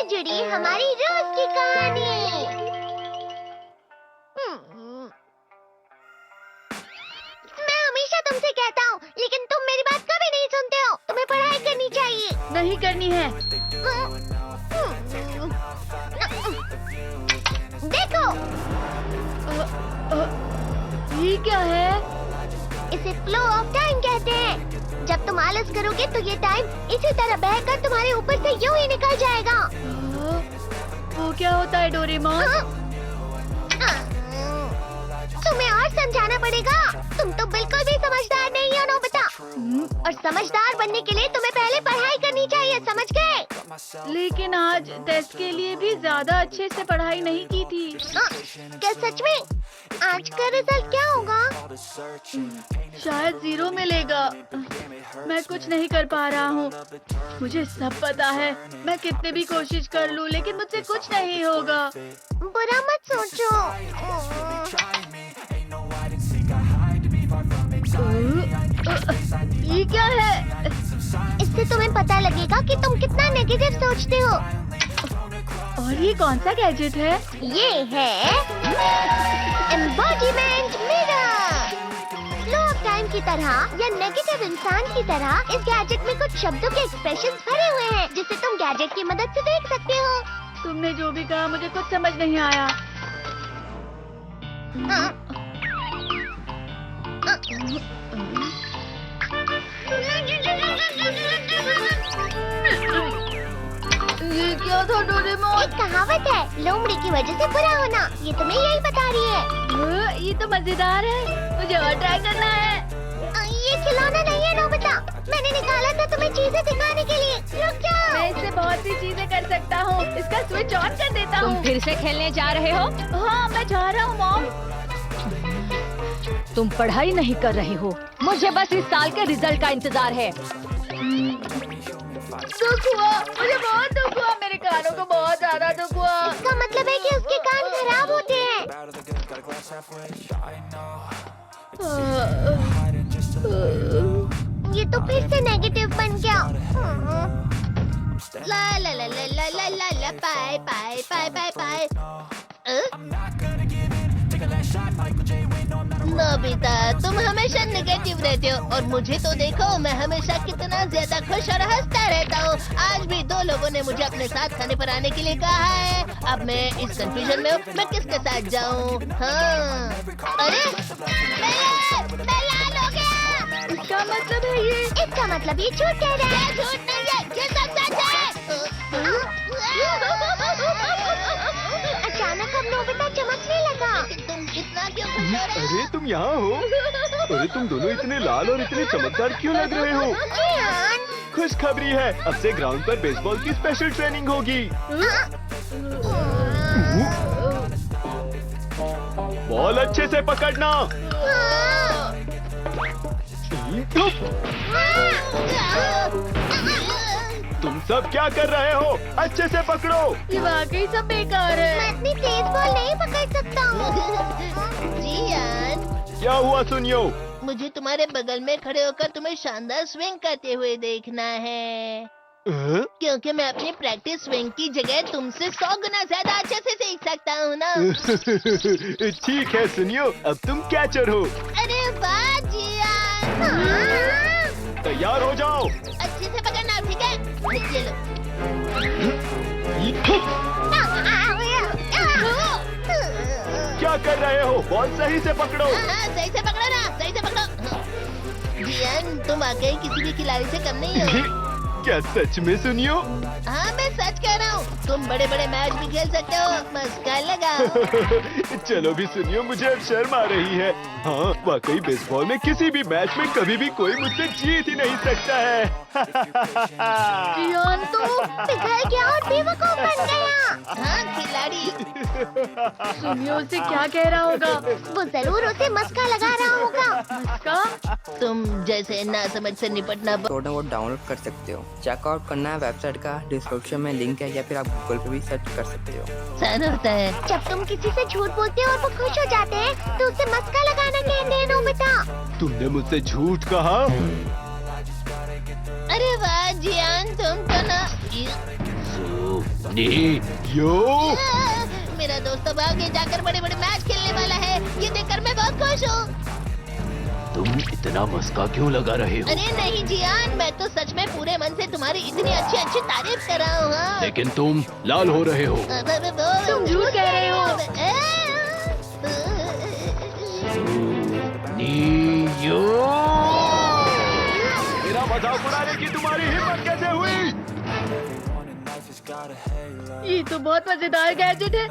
से जुड़ी हमारी रोज की कहानी। मैं हमेशा तुमसे कहता हूँ, लेकिन तुम मेरी बात कभी नहीं सुनते हो। तुम्हें पढ़ाई करनी चाहिए। नहीं करनी है। देखो, ये क्या है? इसे फ्लो ऑफ टाइम कहते हैं। जब तुम आलस करोगे तो ये टाइम इसी तरह बहकर तुम्हारे ऊपर से यूं ही निकल जाएगा। वो क्या होता है डोरेमोन? तुम्हें और समझाना पड़ेगा। तुम तो बिल्कुल भी समझदार नहीं हो नोबिता। और समझदार बनने के लिए तुम्हें पहले पढ़ाई करनी चाहिए, समझ गए? लेकिन आज टेस्ट के लिए भी ज्यादा अच्छे से पढ़ाई नहीं की थी। क्या सच में? आज का रिजल्ट क्या होगा? शायद 0 मिलेगा। मैं कुछ नहीं कर पा रहा हूँ। मुझे सब पता है। मैं कितने भी कोशिश कर लूँ, लेकिन मुझसे कुछ नहीं होगा। बुरा मत सोचो। ये क्या है? इससे तुम्हें पता लगेगा कि तुम कितना नेगेटिव सोचते हो। और ये कौन सा गैजेट है? ये है embodiment mirror. Flow of time की तरह या नेगेटिव इंसान की तरह इस गैजेट में कुछ शब्दों के एक्सप्रेशंस भरे हुए हैं, जिसे तुम गैजेट की मदद से देख सकते हो। तुमने जो भी कहा मुझे कुछ समझ नहीं आया। ये क्या था डोरेमोन? एक कहावत है, लोमड़ी की वजह से बुरा होना। ये तुम्हें यही बता रही है। ये तो मजेदार है। मुझे और ट्राई करना है। ये खिलौना नहीं है नोबिता। मैंने निकाला था तुम्हें चीजें दिखाने के लिए। रुक जाओ। मैं इससे बहुत सी चीजें कर सकता हूँ। इसका स्विच ऑन कर देता हूँ। तुम फिर से खेलने जा रहे हो? हाँ, मैं जा रहा हूँ मॉम। तुम पढ़ाई नहीं कर रहे हो। मुझे बस इस साल के रिजल्ट का इंतजार है। दुख हुआ, मुझे बहुत दुख हुआ। मेरे कानों को बहुत ज्यादा दुख हुआ। इसका मतलब है कि उसके कान खराब होते हैं। ये तो फिर से नेगेटिव बन गया। ला ला ला ला ला ला ला ला पाए पाए पाए पाए पाए। नोबिता, तुम हमेशा नेगेटिव रहते हो और मुझे तो देखो, मैं हमेशा कितना ज्यादा खुश और हंसता रहता हूँ। आज भी 2 लोगों ने मुझे अपने साथ खाने पर आने के लिए कहा है। अब मैं इस कंफ्यूजन में हूँ, मैं किसके साथ जाऊँ? हाँ, अरे मैं लाल हो गया। इसका मतलब है ये? इसका मतलब ये झूठ कह रहा है। झूठ नहीं है, ये सब सच है। अचानक अब नोबिता चमकने लगा। तुम इतना क्यों खुश हो रहे हो? अरे तुम यहाँ हो? अरे तुम दोनों इतने लाल और इतने चमकदार क्यों लग रहे हो? जियान, खुशखबरी है, अब से ग्राउंड पर बेसबॉल की स्पेशल ट्रेनिंग होगी। बॉल अच्छे से पकड़ना। तुम सब क्या कर रहे हो? अच्छे से पकड़ो। ये वाकई सब बेकार है। मैं इतनी तेज बॉल नहीं पकड़ सकता हूँ। जियान, क्या हुआ सुनियो? मुझे तुम्हारे बगल में खड़े होकर तुम्हें शानदार स्विंग करते हुए देखना है, क्योंकि मैं अपनी प्रैक्टिस स्विंग की जगह तुमसे 100 गुना ज्यादा अच्छे से सीख सकता हूँ ना। ठीक है सुनियो, अब तुम कैचर हो। अरे वाह जियान। तैयार हो जाओ। अच्छे से पकड़ना, ठीक है? ये लो। क्या कर रहे हो? बॉल सही से पकड़ो। सही से पकड़ो ना, सही से पकड़ो। जियान, तुम वाकई किसी भी खिलाड़ी से कम नहीं हो। क्या सच में सुनियो? हाँ, मैं सच कह रहा हूँ। तुम बड़े बड़े मैच भी खेल सकते हो, बस कर लगाओ। चलो भी सुनियो, मुझे अब शर्म आ रही है। हाँ, वाकई बेसबॉल में किसी भी मैच में कभी भी कोई मुझसे जीत ही नहीं सकता है। जियान तो पिघल गया और बेवकूफ बन गया। हाँ, खिलाड़ी। सुनियो उसे क्या कह रहा होगा? वो जरूर उसे मस्का लगा रहा होगा। मस्का? तुम जैसे ना समझ से निपटना। थोड़ा वो डाउनलोड कर सकते हो। चेकआउट करना है वेबसाइट का, डिस्क्रिप्शन में लिंक है, या फिर आप गूगल पे भी सर्च कर सकते हो। सन होता है जब तुम किसी से झूठ बोलते हो और वो खुश हो जाते हैं, तो उसे मस्का लगाना कहते हैं नोबिता। तुमने मुझसे झूठ कहा? अरे वाह जियान, तुम तो ना। यो मेरा दोस्त अब आगे जाकर बड़े बड़े मैच खेलने वाला है। ये देखकर मैं बहुत खुश हूँ। तुम इतना मस्का क्यों लगा रहे हो? अरे नहीं जियान, मैं तो सच में पूरे मन से तुम्हारी इतनी अच्छी अच्छी तारीफ कर रहा हूँ। हाँ। लेकिन तुम लाल हो रहे हो। तुम झूठ कह रहे हो। यो मेरा मजाक उड़ाने की तुम्हारी हिम्मत कैसे हुई? ये तो बहुत मजेदार गैजेट है।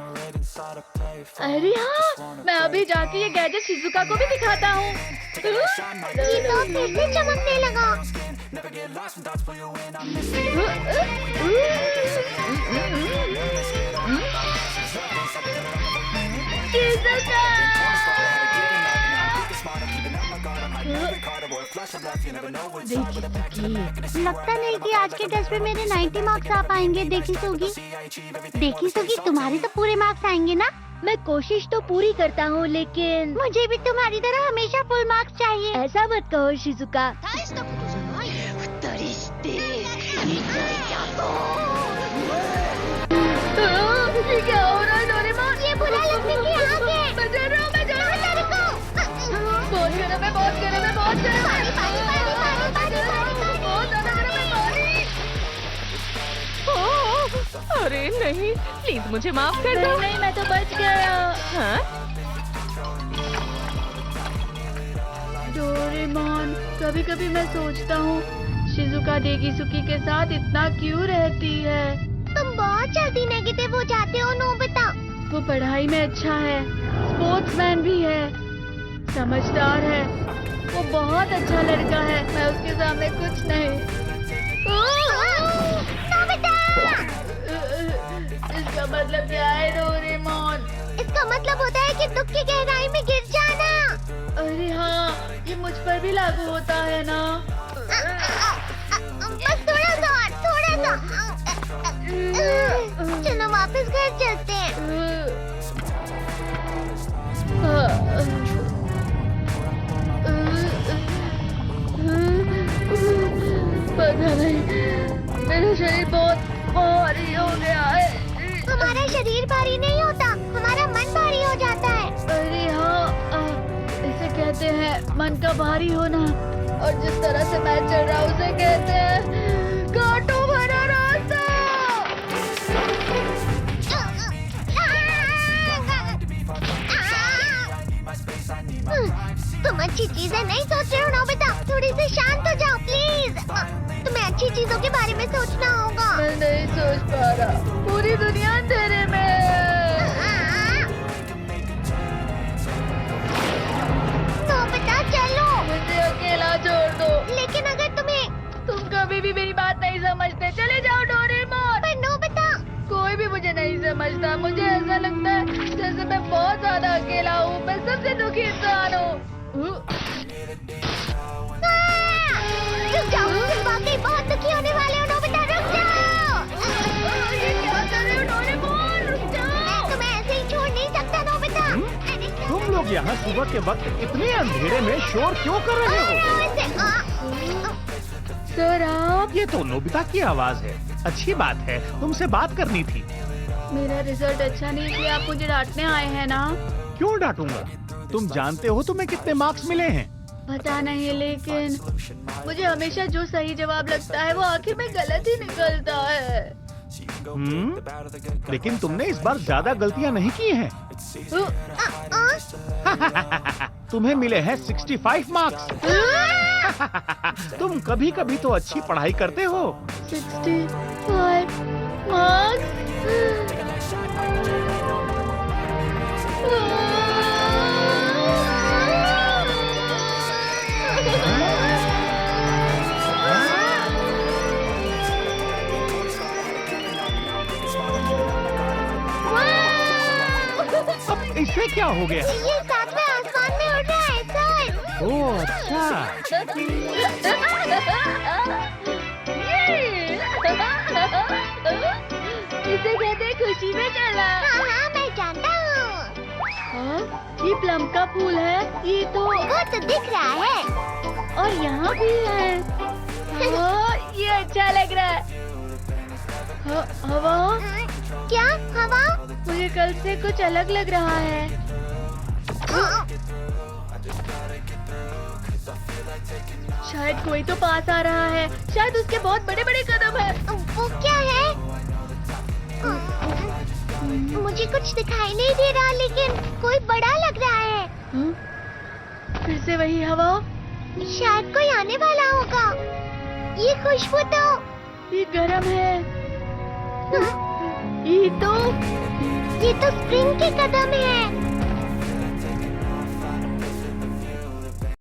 अरे हाँ, मैं अभी जाके ये गैजेट शिजुका को भी दिखाता हूँ। ये तो फिर से चमकने लगा। लगता नहीं कि आज के टेस्ट में मेरे 90 मार्क्स आ पाएंगे। देखी सोगी तुम्हारे तो पूरे मार्क्स आएंगे ना? मैं कोशिश तो पूरी करता हूँ, लेकिन मुझे भी तुम्हारी तरह हमेशा फुल मार्क्स चाहिए। ऐसा मत कहो शिजुका। ये क्या हो रहा है डोरेमोन? ये बुरा लगने की आग है। मैं डर रहा हूँ, मैं डर रहा हूँ। तेरे को बहुत गर्म है, बहुत गर्म है, बहुत गर्म है। पानी पानी पानी पानी पानी पानी बहुत ज्यादा गर्म है पानी। अरे नहीं, प्लीज मुझे माफ कर दो। नहीं, मैं तो बच गया। हाँ? डोरेमोन, कभी कभी मैं सोचता हूँ शिजुका डेगिसुकी के साथ इतना क्यों रहती है। तुम बहुत जल्दी नेगेटिव हो जाते हो नोबिता। वो पढ़ाई में अच्छा है, स्पोर्ट्समैन भी है, समझदार है। वो बहुत अच्छा लड़का है। मैं उसके सामने कुछ नहीं। नोबिता! इसका मतलब क्या है डोरेमोन? इसका मतलब होता है कि दुख की गहराई में गिर जाना। अरे हाँ, ये मुझ पर भी लागू होता है ना। बस थोड़ा सा और, थोड़ा सा। चलो वापस घर चलते हैं। पता नहीं, मेरा शरीर बहुत भारी हो गया है। हमारा शरीर भारी नहीं होता, हमारा मन भारी हो जाता है। अरे हाँ, इसे कहते हैं मन का भारी होना। और जिस तरह से मैं चल रहा हूँ उसे कहते हैं कांटों भरा रास्ता। तुम अच्छी चीजें नहीं सोच रहे हो नोबिता। थोड़ी सी शांत हो जाओ प्लीज। तुम्हें अच्छी चीजों के बारे में सोचना होगा। मैं नहीं सोच पा रहा, पूरी दुनिया अंधेरे में है। नोबिता चलो। मुझे अकेला छोड़ दो। लेकिन अगर तुम कभी भी मेरी बात नहीं समझते, चले जाओ डोरेमोन। पर नोबिता, कोई भी मुझे नहीं समझता। मुझे ऐसा लगता है जैसे मैं बहुत ज्यादा अकेला हूँ। मैं सबसे दुखी इंसान हूँ। रुक जाओ, तुम वाकई बहुत दुखी होने वाले हो नोबिता। रुक जाओ। ये क्या कर रहे हो डोरेमोन? रुक जाओ। मैं तुम्हें ऐसे ही छोड़ नहीं सकता नोबिता। तुम लोग यहाँ सुबह के वक्त इतने अंधेरे में शोर क्यों कर रहे हो? सर आप, ये तो नोबिता की आवाज है। अच्छी बात है, तुमसे बात करनी थी। मेरा रिजल्ट अच्छा नहीं इसलिए आप मुझे डांटने आए हैं ना? क्यों डांटूंगा? तुम जानते हो तुम्हें कितने मार्क्स मिले हैं? पता नहीं, लेकिन मुझे हमेशा जो सही जवाब लगता है वो आखिर में गलत ही निकलता है। लेकिन तुमने इस बार ज्यादा गलतियाँ नहीं की हैं। तुम्हें मिले हैं 65 मार्क्स। तुम कभी कभी तो अच्छी पढ़ाई करते हो। 65 मार्क्स। अब इससे क्या हो गया? ये सातवें आसमान में उड़ रहा है सर। ओह अच्छा। इसे कहते हैं खुशी में चला। हाँ हाँ मैं जानता हूँ। हाँ, ये प्लम का फूल है। ये तो वो तो दिख रहा है। और यहाँ भी है। हाँ, ये अच्छा लग रहा है। हवा कल से कुछ अलग लग रहा है। शायद कोई तो पास आ रहा है। शायद उसके बहुत बड़े बड़े कदम हैं। वो क्या है? मुझे कुछ दिखाई नहीं दे रहा, लेकिन कोई बड़ा लग रहा है। फिर से वही हवा। शायद कोई आने वाला होगा। ये खुशबू तो ये गरम है। ये तो स्प्रिंग के कदम है।